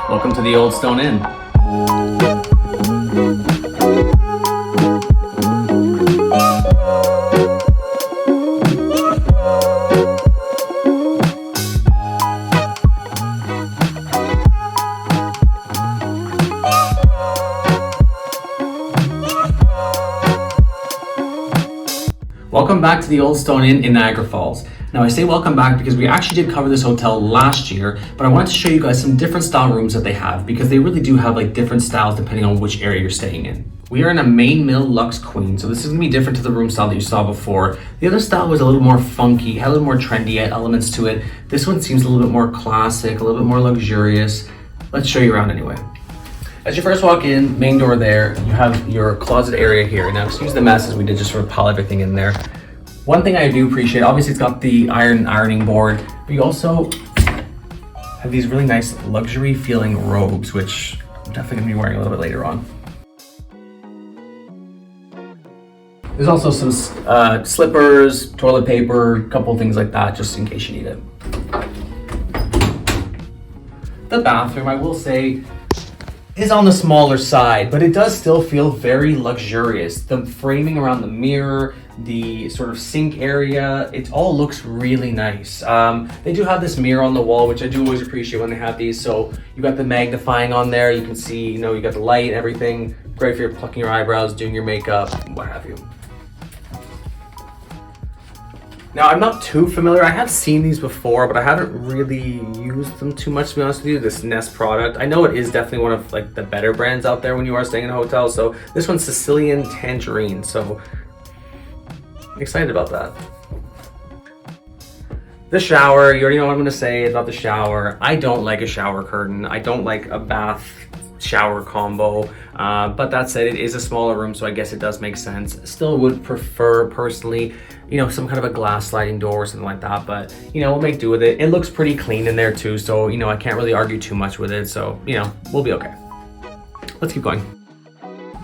Welcome to the Old Stone Inn. Welcome back to the Old Stone Inn in Niagara Falls. Now I say welcome back because we actually did cover this hotel last year, but I wanted to show you guys some different style rooms that they have because they really do have like different styles depending on which area you're staying in. We are in a Main Mill Lux Queen, so this is gonna be different to the room style that you saw before. The other style was a little more funky, had a little more trendy elements to it. This one seems a little bit more classic, a little bit more luxurious. Let's show you around anyway. As you first walk in, main door there, you have your closet area here. Now excuse the mess as we did just sort of pile everything in there. One thing I do appreciate, obviously it's got the ironing board, but you also have these really nice luxury feeling robes, which I'm definitely gonna be wearing a little bit later on. There's also some slippers, toilet paper, a couple things like that, just in case you need it. The bathroom, I will say, is on the smaller side, but it does still feel very luxurious. The framing around the mirror, the sort of sink area, it all looks really nice. They do have this mirror on the wall, which I do always appreciate when they have these. So you got the magnifying on there, you can see, you know, you got the light, everything. Great for plucking your eyebrows, doing your makeup, what have you. Now, I'm not too familiar. I have seen these before, but I haven't really used them too much, to be honest with you, this Nest product. I know it is definitely one of like the better brands out there when you are staying in a hotel. So this one's Sicilian Tangerine. So I'm excited about that. The shower, you already know what I'm gonna say about the shower. I don't like a shower curtain. I don't like a bath shower combo, but that said, it is a smaller room, so I guess it does make sense. Still would prefer personally, you know, some kind of a glass sliding door or something like that, but you know, we'll make do with it. It looks pretty clean in there too, so you know, I can't really argue too much with it, so you know, we'll be okay. Let's keep going.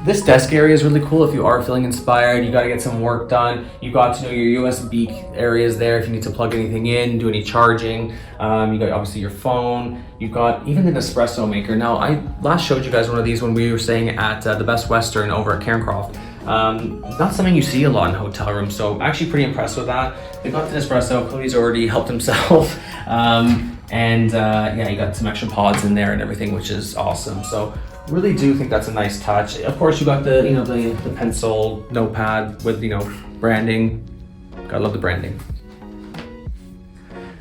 This desk area is really cool if you are feeling inspired, you gotta get some work done. You got to know your USB areas there if you need to plug anything in, do any charging. You got obviously your phone. You've got even an espresso maker. Now, I last showed you guys one of these when we were staying at the Best Western over at Cairn, Croft. Not something you see a lot in hotel rooms, so actually pretty impressed with that. They got the espresso, Cody's already helped himself. Yeah, you got some extra pods in there and everything, which is awesome. So really do think that's a nice touch. Of course, you got the, you know, the pencil notepad with, you know, branding. Gotta love the branding.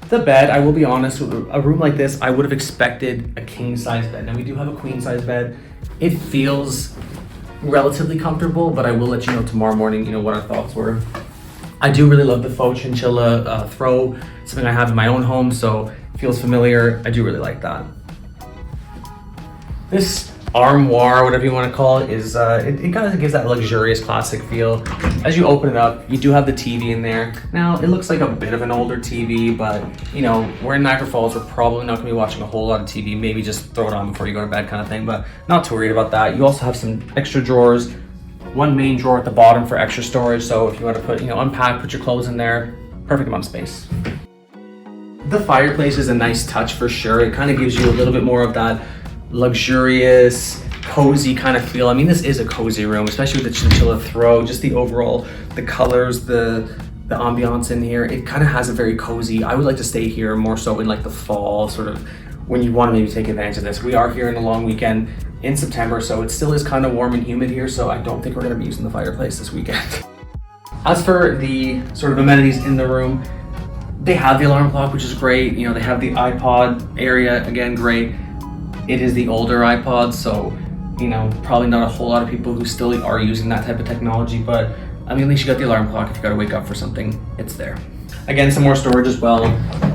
The bed, I will be honest, with a room like this, I would have expected a king size bed. Now we do have a queen size bed. It feels relatively comfortable, but I will let you know tomorrow morning, you know, what our thoughts were. I do really love the faux chinchilla throw, something I have in my own home, so it feels familiar. I do really like that. This armoire, whatever you want to call it, is it kind of gives that luxurious classic feel. As you open it up, you do have the TV in there. Now it looks like a bit of an older TV, but you know, we're in Niagara Falls, we're probably not going to be watching a whole lot of TV, maybe just throw it on before you go to bed kind of thing, but not too worried about that. You also have some extra drawers, one main drawer at the bottom for extra storage, so if you want to put, you know, unpack, put your clothes in there, perfect amount of space. The fireplace is a nice touch for sure. It kind of gives you a little bit more of that luxurious, cozy kind of feel. I mean, this is a cozy room, especially with the chinchilla throw, just the overall, the colors, the ambiance in here. It kind of has a very cozy, I would like to stay here more so in like the fall, sort of when you want to maybe take advantage of this. We are here in a long weekend in September, so it still is kind of warm and humid here, so I don't think we're going to be using the fireplace this weekend. As for the sort of amenities in the room, they have the alarm clock, which is great. You know, they have the iPod area, again, great. It is the older iPod, so, you know, probably not a whole lot of people who still are using that type of technology, but I mean, at least you got the alarm clock. If you got to wake up for something, it's there. Again, some more storage as well.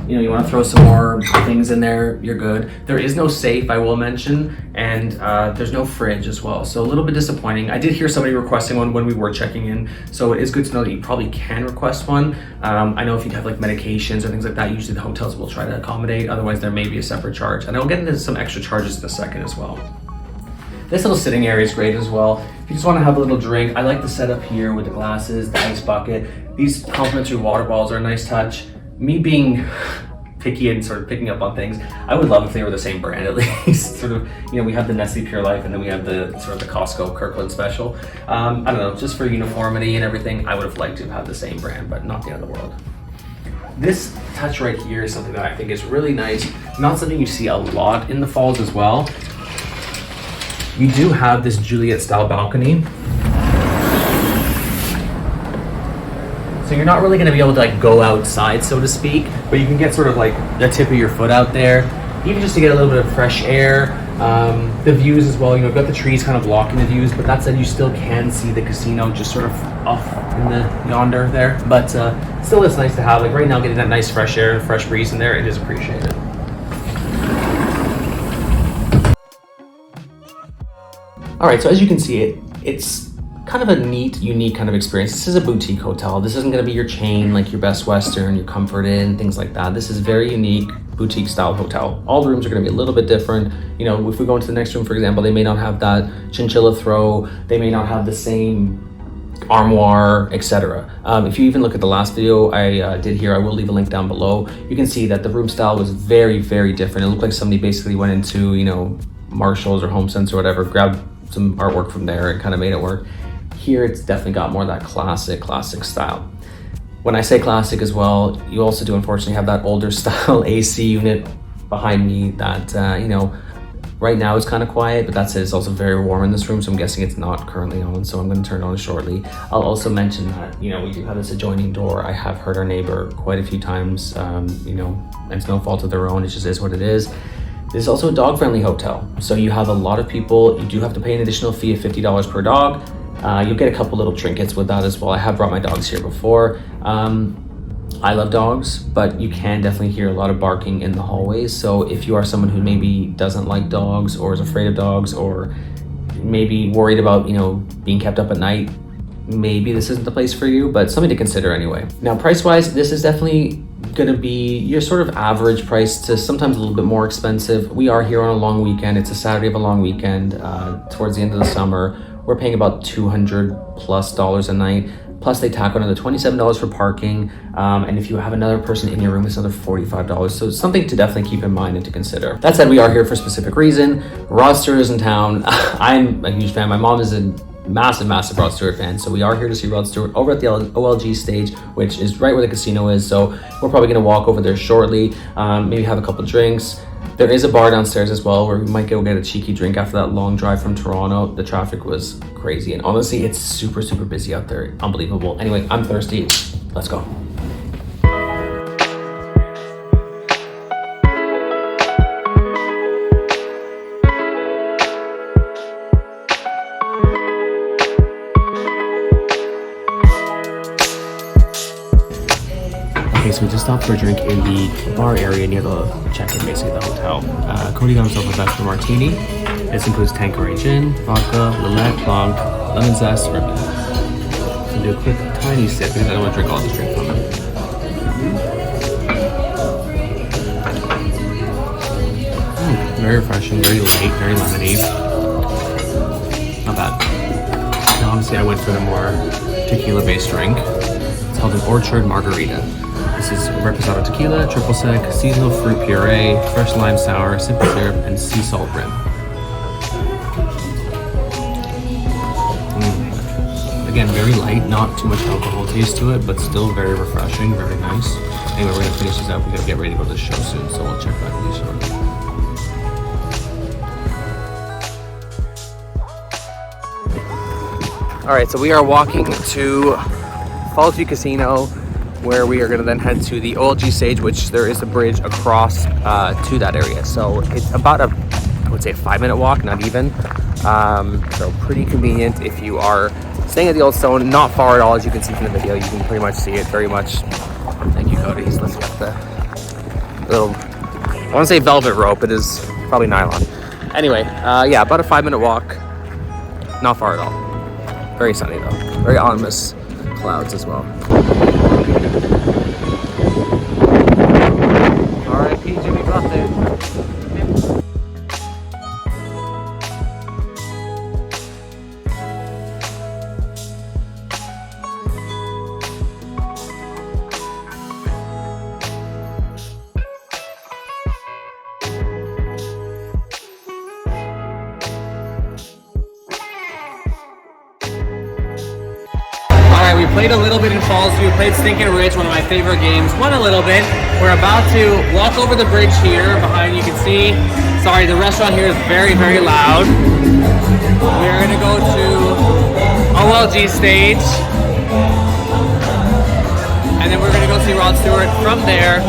You know, you want to throw some more things in there, you're good. There is no safe, I will mention, and there's no fridge as well, so a little bit disappointing. I did hear somebody requesting one when we were checking in, so it is good to know that you probably can request one. I know if you have like medications or things like that, usually the hotels will try to accommodate, otherwise there may be a separate charge, and I'll get into some extra charges in a second as well. This little sitting area is great as well. If you just want to have a little drink, I like the setup here with the glasses, the ice bucket. These complimentary water bottles are a nice touch. Me being picky and sort of picking up on things. I would love if they were the same brand at least. Sort of, you know, we have the Nestle Pure Life and then we have the sort of the Costco Kirkland Special. I don't know, just for uniformity and everything, I would have liked to have the same brand, but not the end of the world. This touch right here is something that I think is really nice. Not something you see a lot in the falls as well. You do have this Juliet style balcony. So you're not really going to be able to like go outside, so to speak, but you can get sort of like the tip of your foot out there, even just to get a little bit of fresh air. The views as well, you know, you've got the trees kind of blocking the views, but that said, you still can see the casino just sort of off in the yonder there. But still, it's nice to have. Like right now, getting that nice fresh air and fresh breeze in there, it is appreciated. All right, so as you can see, it's kind of a neat, unique kind of experience. This is a boutique hotel. This isn't going to be your chain, like your Best Western, your Comfort Inn, things like that. This is very unique, boutique style hotel. All the rooms are going to be a little bit different. You know, if we go into the next room, for example, they may not have that chinchilla throw. They may not have the same armoire, etc. If you even look at the last video I did here, I will leave a link down below. You can see that the room style was very, very different. It looked like somebody basically went into, you know, Marshalls or HomeSense or whatever, grabbed some artwork from there and kind of made it work. Here, it's definitely got more of that classic style. When I say classic as well, you also do unfortunately have that older style AC unit behind me that, you know, right now it's kind of quiet, but that said, it's also very warm in this room, so I'm guessing it's not currently on, so I'm going to turn it on shortly. I'll also mention that, you know, we do have this adjoining door. I have heard our neighbor quite a few times, you know, and it's no fault of their own, it just is what it is. This is also a dog-friendly hotel, so you have a lot of people. You do have to pay an additional fee of $50 per dog. You'll get a couple little trinkets with that as well. I have brought my dogs here before. I love dogs, but you can definitely hear a lot of barking in the hallways. So if you are someone who maybe doesn't like dogs or is afraid of dogs or maybe worried about, you know, being kept up at night, maybe this isn't the place for you, but something to consider anyway. Now, price-wise, this is definitely gonna be your sort of average price to sometimes a little bit more expensive. We are here on a long weekend. It's a Saturday of a long weekend towards the end of the summer. We're paying about $200+ a night. Plus they tack on another $27 for parking. And if you have another person in your room, it's another $45. So it's something to definitely keep in mind and to consider. That said, we are here for a specific reason. Rod Stewart is in town. I'm a huge fan. My mom is a massive Rod Stewart fan. So we are here to see Rod Stewart over at the OLG stage, which is right where the casino is. So we're probably gonna walk over there shortly, maybe have a couple drinks. There is a bar downstairs as well where we might go get a cheeky drink after that long drive from Toronto. The traffic was crazy, and honestly, it's super busy out there. Unbelievable. Anyway, I'm thirsty. Let's go. Okay, so we just stopped for a drink in the bar area near the check-in, basically the hotel. Cody got himself a bachelor martini. This includes Tanqueray gin, vodka, Lillet, Blanc, lemon zest, ribena. So do a quick tiny sip because I don't want to drink all this drink from it. Very refreshing, very light, very lemony. Not bad. Now, honestly, I went for the more tequila-based drink. It's called an Orchard Margarita. This is Reposado tequila, triple sec, seasonal fruit puree, fresh lime sour, simple syrup, and sea salt rim. Again, very light, not too much alcohol taste to it, but still very refreshing, very nice. Anyway, we're gonna finish this up. We gotta get ready to go to the show soon, so we'll check back with you shortly. All right, so we are walking to Fallsview Casino, where we are going to then head to the OLG stage, which there is a bridge across to that area. So it's about a, I would say, 5-minute walk, not even. So pretty convenient if you are staying at the Old Stone, not far at all, as you can see from the video. You can pretty much see it very much. Thank you, Cody. Let's get the little, I want to say velvet rope. It is probably nylon. Anyway, yeah, about a 5-minute walk. Not far at all. Very sunny though. Very ominous clouds as well. R.I.P. Jimmy Croft. Alright, we played a little bit in Fallsview, played Stinkin' Rich, one of my favorite games, won a little bit. We're about to walk over the bridge here. Behind you can see, sorry, the restaurant here is very, very loud. We're gonna go to OLG stage. And then we're gonna go see Rod Stewart. From there,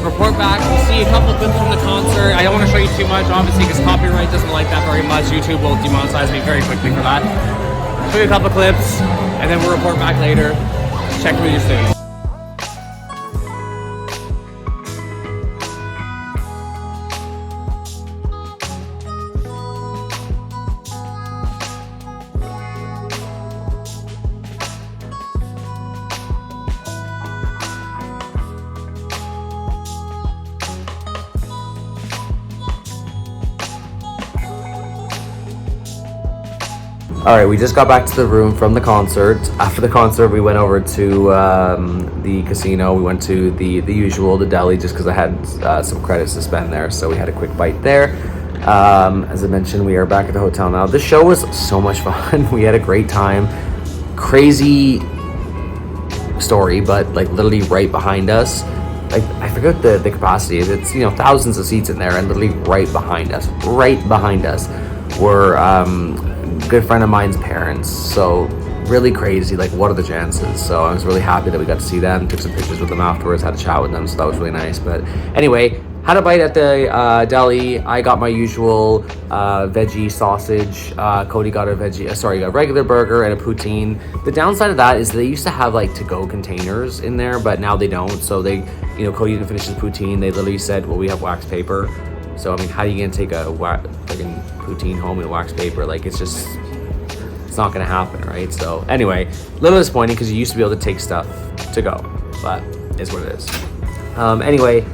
report back, we'll see a couple of clips from the concert. I don't want to show you too much, obviously, because copyright doesn't like that very much. YouTube will demonetize me very quickly for that. Show you a couple of clips, and then we'll report back later. Check with you soon. All right, we just got back to the room from the concert. After the concert, we went over to the casino. We went to the usual, the deli, just because I had some credits to spend there. So we had a quick bite there. As I mentioned, we are back at the hotel now. The show was so much fun. We had a great time. Crazy story, but like literally right behind us. Like, I forgot the capacity. It's, you know, thousands of seats in there, and literally right behind us were good friend of mine's parents. So really crazy, like what are the chances? So I was really happy that we got to see them, took some pictures with them afterwards, had a chat with them, so that was really nice. But anyway, had a bite at the deli. I got my usual veggie sausage. Cody got a regular burger and a poutine. The downside of that is they used to have like to-go containers in there, but now they don't. So they, you know, Cody didn't finish his poutine. They literally said, well, we have wax paper. So, I mean, how are you going to take a freaking poutine home in wax paper? Like, it's not going to happen, right? So, anyway, a little disappointing because you used to be able to take stuff to go, but it's what it is. Anyway,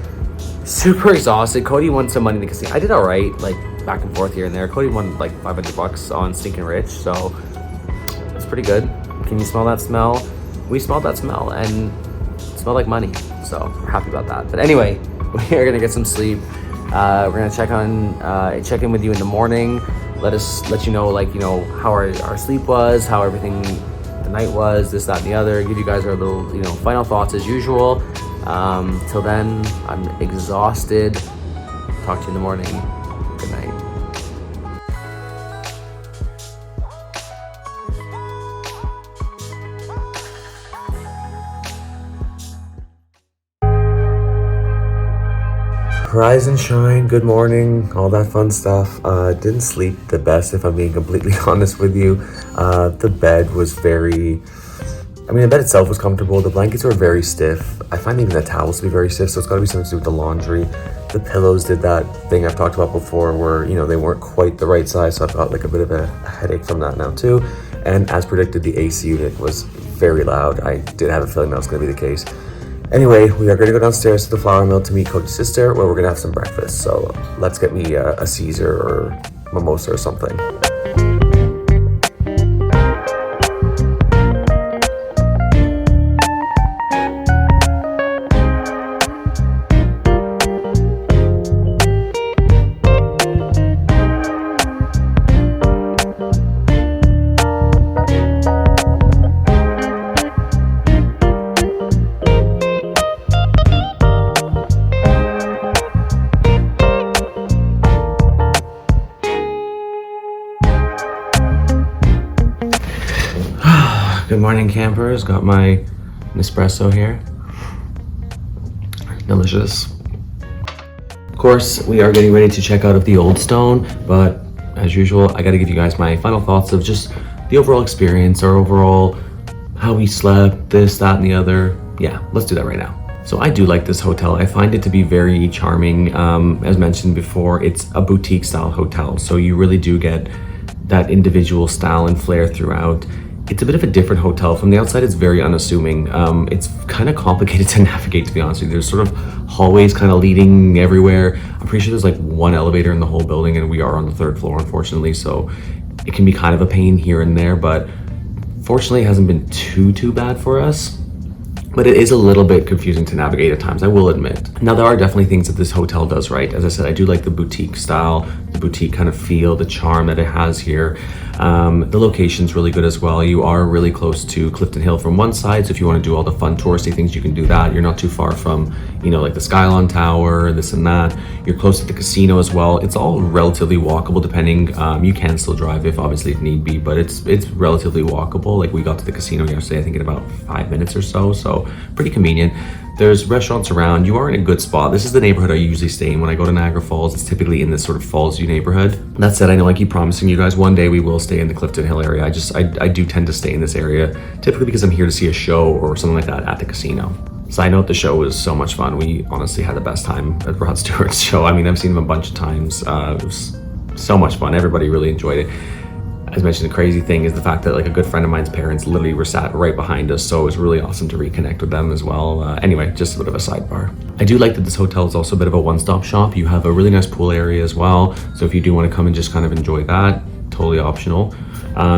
super exhausted. Cody won some money in the casino. I did all right, like, back and forth here and there. Cody won, like, $500 on Stinkin' Rich, so it's pretty good. Can you smell that smell? We smelled that smell, and it smelled like money, so we're happy about that. But anyway, we are going to get some sleep. We're gonna check in with you in the morning. Let you know, like, you know, how our sleep was, how everything the night was, this, that, and the other. Give you guys our little, you know, final thoughts as usual. Till then, I'm exhausted. Talk to you in the morning. Good night. Rise and shine, good morning, all that fun stuff. Didn't sleep the best, if I'm being completely honest with you. The bed was the bed itself was comfortable. The blankets were very stiff. I find even the towels to be very stiff, so it's gotta be something to do with the laundry. The pillows did that thing I've talked about before where, you know, they weren't quite the right size, so I've got like a bit of a headache from that now too. And as predicted, the AC unit was very loud. I did have a feeling that was gonna be the case. Anyway, we are going to go downstairs to the flour mill to meet Cody's sister, where we're going to have some breakfast. So let's get me a Caesar or mimosa or something. Good morning, campers. Got my Nespresso here. Delicious. Of course, we are getting ready to check out of the Old Stone, but as usual, I gotta give you guys my final thoughts of just the overall experience, our overall, how we slept, this, that, and the other. Yeah, let's do that right now. So I do like this hotel. I find it to be very charming. As mentioned before, it's a boutique style hotel, so you really do get that individual style and flair throughout. It's a bit of a different hotel. From the outside, it's very unassuming. It's kind of complicated to navigate, to be honest with you. There's sort of hallways kind of leading everywhere. I'm pretty sure there's like one elevator in the whole building, and we are on the 3rd floor, unfortunately. So it can be kind of a pain here and there, but fortunately it hasn't been too bad for us. But it is a little bit confusing to navigate at times, I will admit. Now, there are definitely things that this hotel does right. As I said, I do like the boutique style, the boutique kind of feel, the charm that it has here. The location's really good as well. You are really close to Clifton Hill from one side, so if you want to do all the fun touristy things, you can do that. You're not too far from, you know, like the Skylon Tower, this and that. You're close to the casino as well. It's all relatively walkable, depending. You can still drive if need be, but it's relatively walkable. Like we got to the casino yesterday, I think in about 5 minutes or so pretty convenient. There's restaurants around. You are in a good spot. This is the neighborhood I usually stay in when I go to Niagara Falls. It's typically in this sort of Fallsview neighborhood. That said, I know I keep promising you guys one day we will stay in the Clifton Hill area. I do tend to stay in this area, typically because I'm here to see a show or something like that at the casino. Side note, the show was so much fun. We honestly had the best time at Rod Stewart's show. I mean, I've seen him a bunch of times. It was so much fun. Everybody really enjoyed it. As mentioned, the crazy thing is the fact that like a good friend of mine's parents literally were sat right behind us, so it was really awesome to reconnect with them as well. Anyway, just a bit of a sidebar. I do like that this hotel is also a bit of a one-stop shop. You have a really nice pool area as well, so if you do want to come and just kind of enjoy that, totally optional.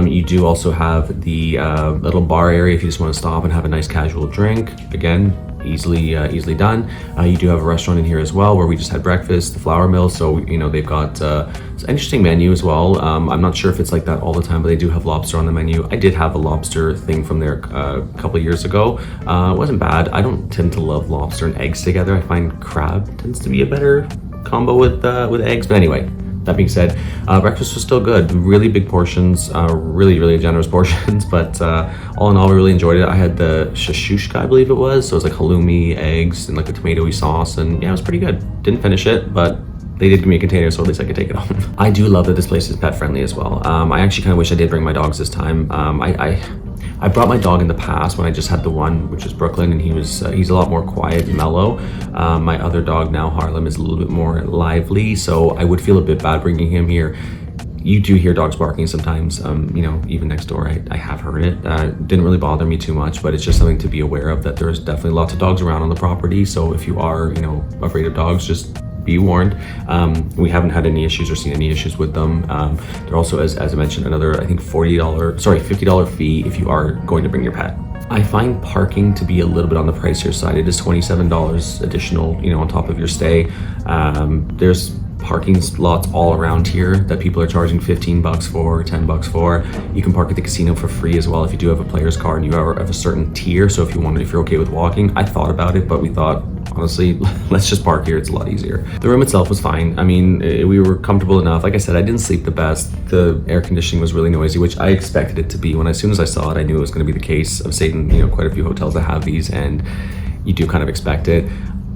You do also have the little bar area if you just want to stop and have a nice casual drink. Again, easily done. You do have a restaurant in here as well where we just had breakfast, the flour mill, so you know they've got an interesting menu as well. I'm not sure if it's like that all the time, but they do have lobster on the menu. I did have a lobster thing from there a couple of years ago. It wasn't bad. I don't tend to love lobster and eggs together. I find crab tends to be a better combo with eggs, but anyway. That being said, breakfast was still good. Really big portions, really generous portions, but all in all, we really enjoyed it. I had the shashushka, I believe it was. So it was like halloumi, eggs, and like a tomatoey sauce, and yeah, it was pretty good. Didn't finish it, but they did give me a container, so at least I could take it home. I do love that this place is pet friendly as well. I actually kind of wish I did bring my dogs this time. I brought my dog in the past when I just had the one, which is Brooklyn, and he's a lot more quiet and mellow. My other dog now, Harlem, is a little bit more lively, so I would feel a bit bad bringing him here. You do hear dogs barking sometimes, you know, even next door, I have heard it. Didn't really bother me too much, but it's just something to be aware of, that there's definitely lots of dogs around on the property, so if you are, you know, afraid of dogs, just be warned. We haven't had any issues or seen any issues with them. There also is, as I mentioned, another, I think $50 fee if you are going to bring your pet. I find parking to be a little bit on the pricier side. It is $27 additional, you know, on top of your stay. There's parking lots all around here that people are charging $15 for, $10 for. You can park at the casino for free as well if you do have a player's card and you are of a certain tier. So if you're okay with walking, I thought about it, but we thought, honestly, let's just park here. It's a lot easier. The room itself was fine. I mean, we were comfortable enough. Like I said, I didn't sleep the best. The air conditioning was really noisy, which I expected it to be. As soon as I saw it, I knew it was going to be the case. I've stayed in, you know, quite a few hotels that have these, and you do kind of expect it.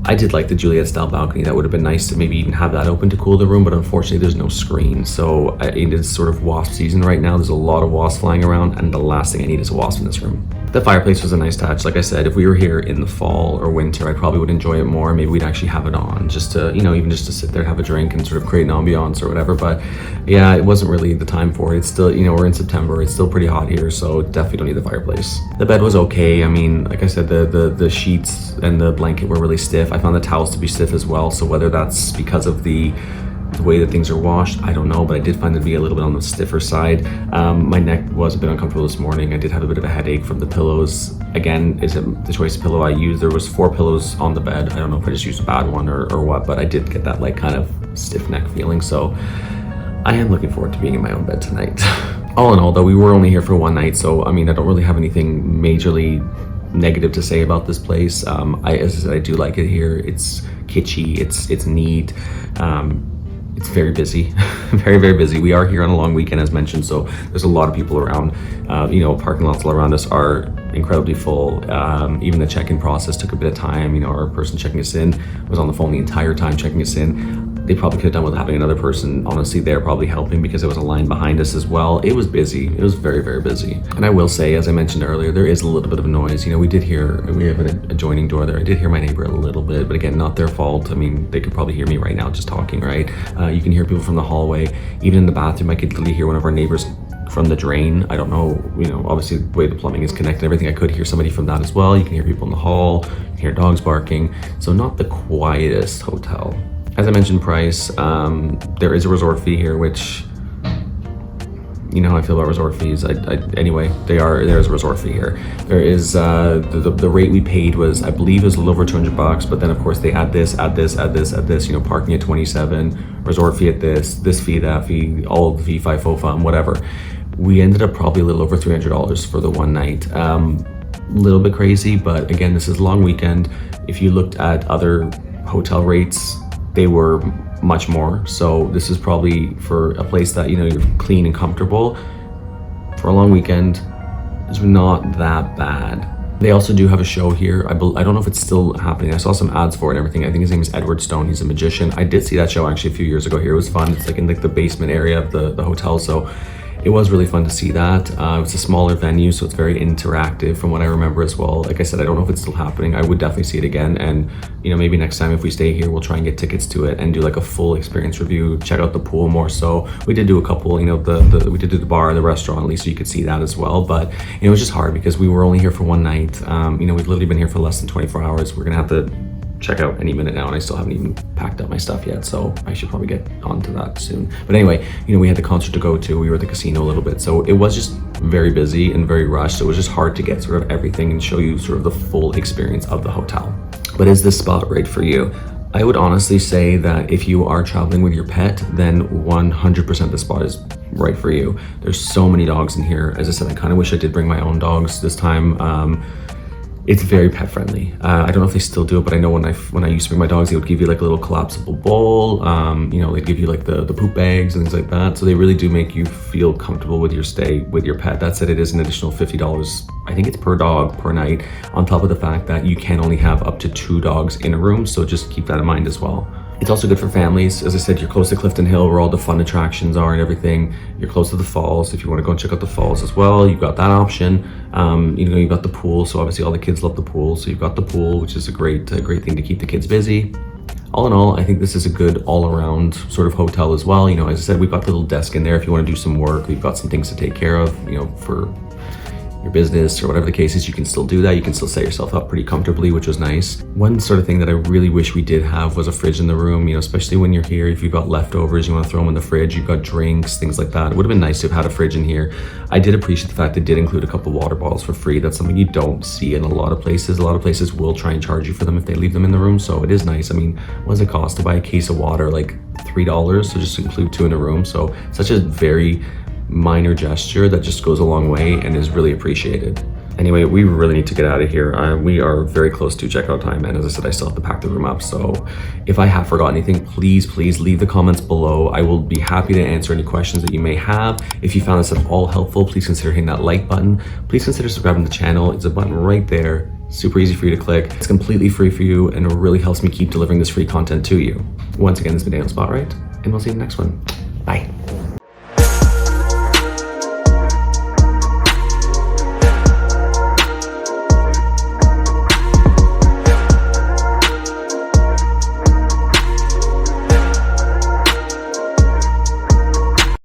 I did like the Juliet style balcony. That would have been nice to maybe even have that open to cool the room, but unfortunately there's no screen. So it is sort of wasp season right now. There's a lot of wasps flying around, and the last thing I need is a wasp in this room. The fireplace was a nice touch. Like I said, if we were here in the fall or winter, I probably would enjoy it more. Maybe we'd actually have it on just to, you know, even just to sit there, have a drink and sort of create an ambiance or whatever. But yeah, it wasn't really the time for it. It's still, you know, we're in September. It's still pretty hot here, so definitely don't need the fireplace. The bed was okay. I mean, like I said, the sheets and the blanket were really stiff. I found the towels to be stiff as well. So whether that's because of the way that things are washed, I don't know, but I did find it to be a little bit on the stiffer side. My neck was a bit uncomfortable this morning. I did have a bit of a headache from the pillows. Again, is it the choice of pillow I used? There was 4 pillows on the bed. I don't know if I just used a bad one or what, but I did get that like kind of stiff neck feeling. So I am looking forward to being in my own bed tonight. All in all though, we were only here for one night, so I mean, I don't really have anything majorly negative to say about this place. As I said, I do like it here. It's kitschy, it's neat. It's very busy, very busy. We are here on a long weekend, as mentioned, so there's a lot of people around. You know, parking lots all around us are incredibly full. Even the check-in process took a bit of time. You know, our person checking us in was on the phone the entire time checking us in. They probably could have done with having another person, honestly, there probably helping, because there was a line behind us as well. It was busy. It was very busy. And I will say, as I mentioned earlier, there is a little bit of noise. You know, we have an adjoining door there. I did hear my neighbor a little bit, but again, not their fault. I mean, they could probably hear me right now just talking, right? You can hear people from the hallway. Even in the bathroom, I could literally hear one of our neighbors from the drain. I don't know, you know, obviously the way the plumbing is connected and everything, I could hear somebody from that as well. You can hear people in the hall, you can hear dogs barking. So not the quietest hotel. As I mentioned, price, there is a resort fee here, which, you know how I feel about resort fees. Anyway, there is a resort fee here. There is, the rate we paid was, I believe, is a little over $200, but then of course they add this, you know, parking at 27, resort fee at this fee, that fee, all the fee, FIFO fund, whatever. We ended up probably a little over $300 for the one night. Little bit crazy, but again, this is a long weekend. If you looked at other hotel rates, they were much more. So this is probably for a place that, you know, you're clean and comfortable. For a long weekend, it's not that bad. They also do have a show here. I don't know if it's still happening. I saw some ads for it and everything. I think his name is Edward Stone. He's a magician. I did see that show actually a few years ago here. It was fun. It's like in like the basement area of the hotel. So it was really fun to see that. It's a smaller venue, so it's very interactive from what I remember as well. Like I said, I don't know if it's still happening. I would definitely see it again. And, you know, maybe next time if we stay here, we'll try and get tickets to it and do like a full experience review, check out the pool more. So we did do a couple, you know, we did do the bar and the restaurant, at least so you could see that as well. But, you know, it was just hard because we were only here for one night. You know, we've literally been here for less than 24 hours. We're gonna have to check out any minute now, and I still haven't even packed up my stuff yet, so I should probably get onto that soon. But anyway, you know, we had the concert to go to, we were at the casino a little bit, so it was just very busy and very rushed, so it was just hard to get sort of everything and show you sort of the full experience of the hotel. But is this spot right for you? I would honestly say that if you are traveling with your pet, then 100% the spot is right for you. There's so many dogs in here. As I said, I kind of wish I did bring my own dogs this time. It's very pet friendly. I don't know if they still do it, but I know when I used to bring my dogs, they would give you like a little collapsible bowl. You know, they'd give you like the poop bags and things like that. So they really do make you feel comfortable with your stay with your pet. That said, it is an additional $50. I think it's per dog per night, on top of the fact that you can only have up to 2 dogs in a room. So just keep that in mind as well. It's also good for families. As I said, you're close to Clifton Hill where all the fun attractions are and everything. You're close to the falls. If you want to go and check out the falls as well, you've got that option. You know, you've got the pool. So obviously all the kids love the pool. So you've got the pool, which is a great thing to keep the kids busy. All in all, I think this is a good all-around sort of hotel as well. You know, as I said, we've got the little desk in there if you want to do some work. We've got some things to take care of, you know, for your business or whatever the case is. You can still do that. You can still set yourself up pretty comfortably, which was nice. One sort of thing that I really wish we did have was a fridge in the room, you know, especially when you're here. If you've got leftovers, you want to throw them in the fridge, you've got drinks, things like that. It would have been nice to have had a fridge in here. I did appreciate the fact they did include a couple water bottles for free. That's something you don't see in a lot of places. A lot of places will try and charge you for them if they leave them in the room. So it is nice. I mean, what does it cost to buy a case of water? Like $3. So just include 2 in a room. So such a very minor gesture that just goes a long way and is really appreciated. Anyway, we really need to get out of here. We are very close to checkout time, and as I said, I still have to pack the room up. So if I have forgotten anything, please leave the comments below. I will be happy to answer any questions that you may have. If you found this at all helpful, please consider hitting that like button. Please consider subscribing to the channel. It's a button right there. Super easy for you to click. It's completely free for you, and it really helps me keep delivering this free content to you. Once again, this has been Daniel SpotWright, and we'll see you in the next one. Bye.